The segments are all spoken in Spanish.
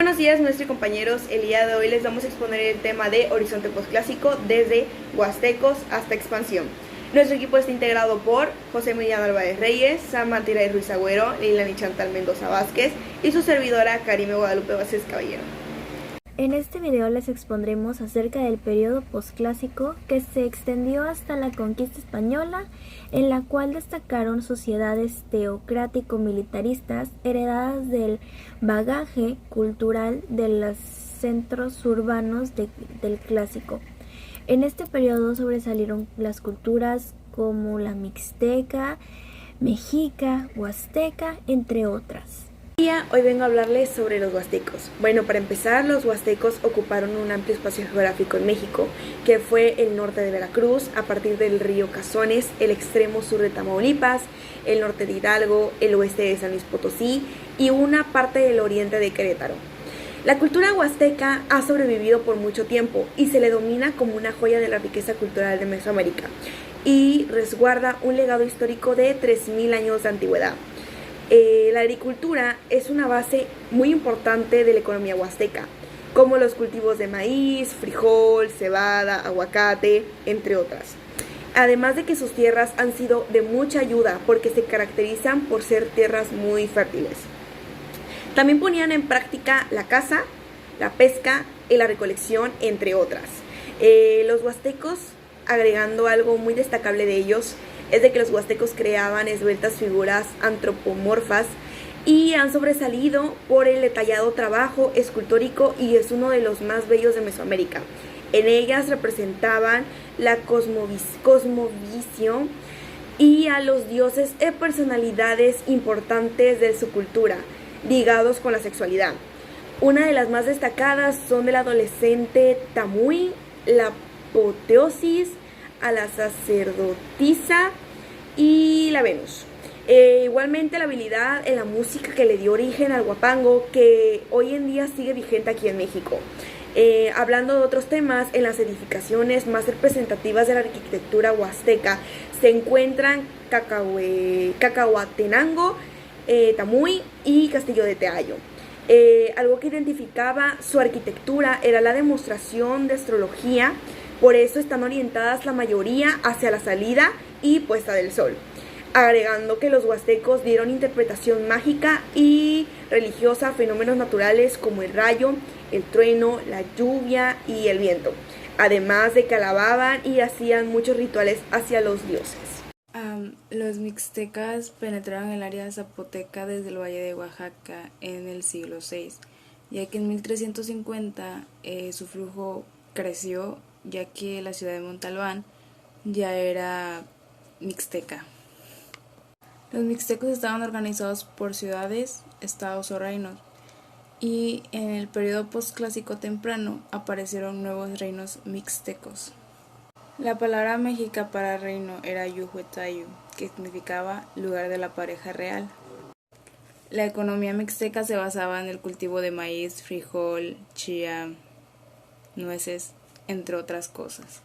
Buenos días, nuestros compañeros. El día de hoy les vamos a exponer el tema de Horizonte Postclásico desde Huastecos hasta Expansión. Nuestro equipo está integrado por José Emiliano Álvarez Reyes, Samantha Ruiz Agüero, Leilani Chantal Mendoza Vázquez y su servidora Karime Guadalupe Vázquez Caballero. En este video les expondremos acerca del periodo posclásico que se extendió hasta la conquista española, en la cual destacaron sociedades teocrático-militaristas heredadas del bagaje cultural de los centros urbanos del clásico. En este periodo sobresalieron las culturas como la mixteca, mexica, huasteca, entre otras. Hoy vengo a hablarles sobre los huastecos. Bueno, para empezar, los huastecos ocuparon un amplio espacio geográfico en México, que fue el norte de Veracruz, a partir del río Cazones, el extremo sur de Tamaulipas, el norte de Hidalgo, el oeste de San Luis Potosí y una parte del oriente de Querétaro. La cultura huasteca ha sobrevivido por mucho tiempo y se le domina como una joya de la riqueza cultural de Mesoamérica y resguarda un legado histórico de 3000 años de antigüedad. La agricultura es una base muy importante de la economía huasteca, como los cultivos de maíz, frijol, cebada, aguacate, entre otras. Además de que sus tierras han sido de mucha ayuda porque se caracterizan por ser tierras muy fértiles. También ponían en práctica la caza, la pesca y la recolección, entre otras. Los huastecos, agregando algo muy destacable de ellos, es de que los huastecos creaban esbeltas figuras antropomorfas y han sobresalido por el detallado trabajo escultórico y es uno de los más bellos de Mesoamérica. En ellas representaban la cosmovisión y a los dioses e personalidades importantes de su cultura, ligados con la sexualidad. Una de las más destacadas son del adolescente Tamuy, la apoteosis, a la sacerdotisa y la Venus. Igualmente la habilidad en la música que le dio origen al huapango, que hoy en día sigue vigente aquí en México. Hablando de otros temas, en las edificaciones más representativas de la arquitectura huasteca se encuentran Cacahuatenango, Tamuy y Castillo de Teayo. Algo que identificaba su arquitectura era la demostración de astrología. Por eso están orientadas la mayoría hacia la salida y puesta del sol, agregando que los huastecos dieron interpretación mágica y religiosa a fenómenos naturales como el rayo, el trueno, la lluvia y el viento, además de que alababan y hacían muchos rituales hacia los dioses. Los mixtecas penetraron el área zapoteca desde el Valle de Oaxaca en el siglo VI, ya que en 1350 su flujo creció, ya que la ciudad de Montalbán ya era mixteca. Los mixtecos estaban organizados por ciudades, estados o reinos, y en el periodo postclásico temprano aparecieron nuevos reinos mixtecos. La palabra mexica para reino era Yuhuetayu, que significaba lugar de la pareja real. La economía mixteca se basaba en el cultivo de maíz, frijol, chía, nueces, entre otras cosas.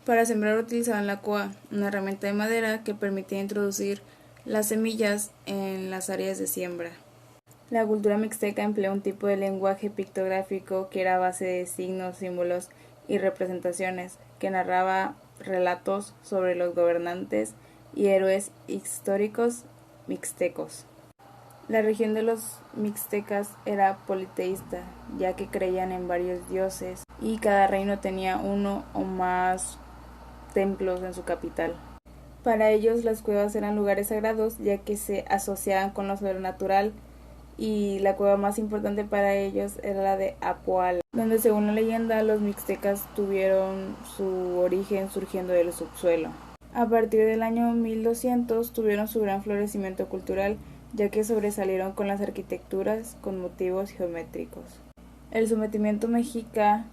Para sembrar utilizaban la coa, una herramienta de madera que permitía introducir las semillas en las áreas de siembra. La cultura mixteca empleó un tipo de lenguaje pictográfico que era a base de signos, símbolos y representaciones, que narraba relatos sobre los gobernantes y héroes históricos mixtecos. La región de los mixtecas era politeísta, ya que creían en varios dioses y cada reino tenía uno o más templos en su capital. Para ellos las cuevas eran lugares sagrados, ya que se asociaban con lo sobrenatural, y la cueva más importante para ellos era la de Apoala, donde según la leyenda los mixtecas tuvieron su origen surgiendo del subsuelo. A partir del año 1200 tuvieron su gran florecimiento cultural, ya que sobresalieron con las arquitecturas con motivos geométricos. El sometimiento mexica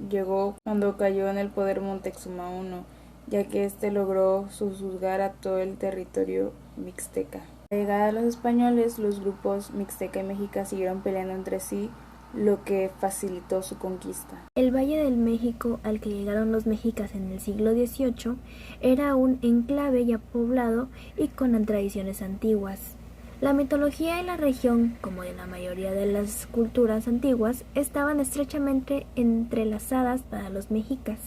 llegó cuando cayó en el poder Moctezuma I, ya que éste logró sojuzgar a todo el territorio mixteca. A la llegada de los españoles, los grupos mixteca y mexica siguieron peleando entre sí, lo que facilitó su conquista. El Valle del México, al que llegaron los mexicas en el siglo XVIII, era un enclave ya poblado y con tradiciones antiguas. La mitología en la región, como en la mayoría de las culturas antiguas, estaban estrechamente entrelazadas para los mexicas.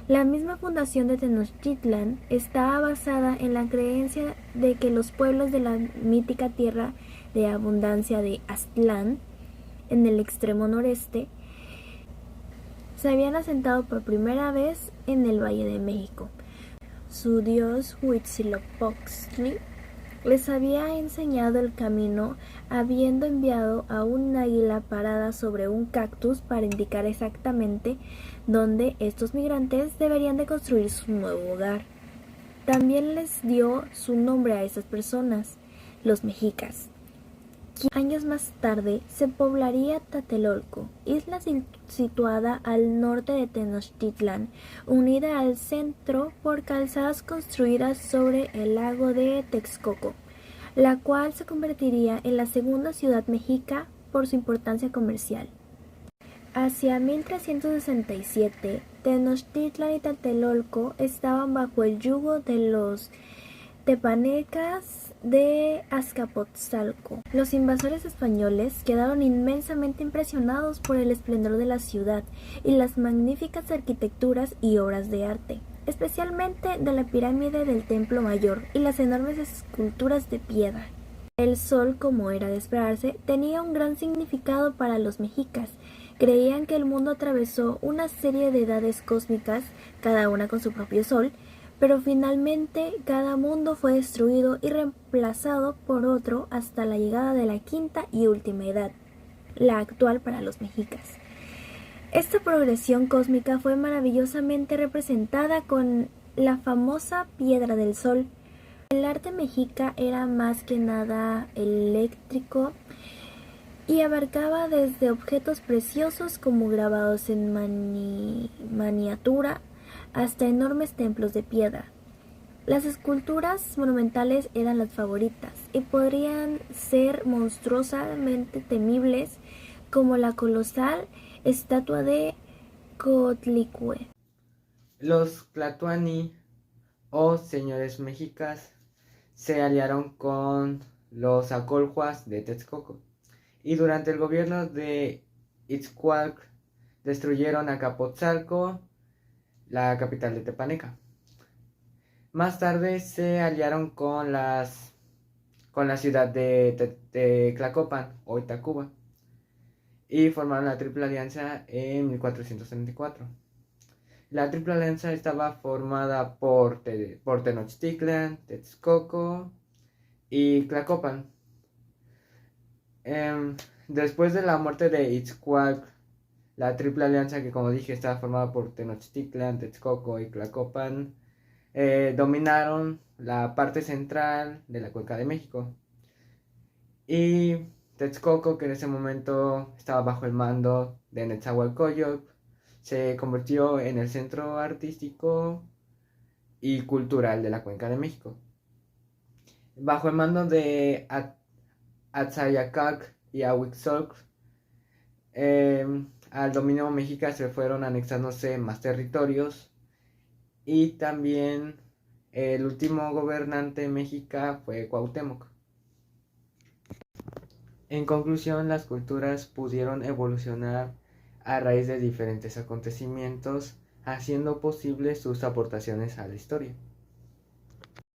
La misma fundación de Tenochtitlan estaba basada en la creencia de que los pueblos de la mítica tierra de abundancia de Aztlán, en el extremo noreste, se habían asentado por primera vez en el Valle de México. Su dios Huitzilopochtli les había enseñado el camino, habiendo enviado a un águila parada sobre un cactus para indicar exactamente dónde estos migrantes deberían de construir su nuevo hogar. También les dio su nombre a esas personas, los mexicas. Años más tarde se poblaría Tlatelolco, isla situada al norte de Tenochtitlan, unida al centro por calzadas construidas sobre el lago de Texcoco, la cual se convertiría en la segunda ciudad mexica por su importancia comercial. Hacia 1367, Tenochtitlan y Tlatelolco estaban bajo el yugo de los tepanecas de Azcapotzalco. Los invasores españoles quedaron inmensamente impresionados por el esplendor de la ciudad y las magníficas arquitecturas y obras de arte, especialmente de la pirámide del Templo Mayor y las enormes esculturas de piedra. El sol, como era de esperarse, tenía un gran significado para los mexicas. Creían que el mundo atravesó una serie de edades cósmicas, cada una con su propio sol, pero finalmente cada mundo fue destruido y reemplazado por otro hasta la llegada de la quinta y última edad, la actual para los mexicas. Esta progresión cósmica fue maravillosamente representada con la famosa Piedra del Sol. El arte mexica era más que nada eléctrico y abarcaba desde objetos preciosos como grabados en miniatura hasta enormes templos de piedra. Las esculturas monumentales eran las favoritas y podrían ser monstruosamente temibles, como la colosal estatua de Coatlicue. Los tlatoani, o señores mexicas, se aliaron con los acolhuas de Texcoco y durante el gobierno de Itzcuac destruyeron Azcapotzalco, la capital de Tepaneca. Más tarde se aliaron con la ciudad de Tlacopan o Tacuba y formaron la Triple Alianza en 1434. La Triple Alianza estaba formada por Tenochtitlan, Texcoco y Tlacopan. Después de la muerte de Itzcuac, la Triple Alianza, que como dije estaba formada por Tenochtitlan, Texcoco y Tlacopan, dominaron la parte central de la Cuenca de México. Y Texcoco, que en ese momento estaba bajo el mando de Netzahualcóyotl, se convirtió en el centro artístico y cultural de la Cuenca de México. Bajo el mando de Atzayacac y Ahuitzotl, al dominio mexica se fueron anexándose más territorios y también el último gobernante mexica fue Cuauhtémoc. En conclusión, las culturas pudieron evolucionar a raíz de diferentes acontecimientos, haciendo posibles sus aportaciones a la historia.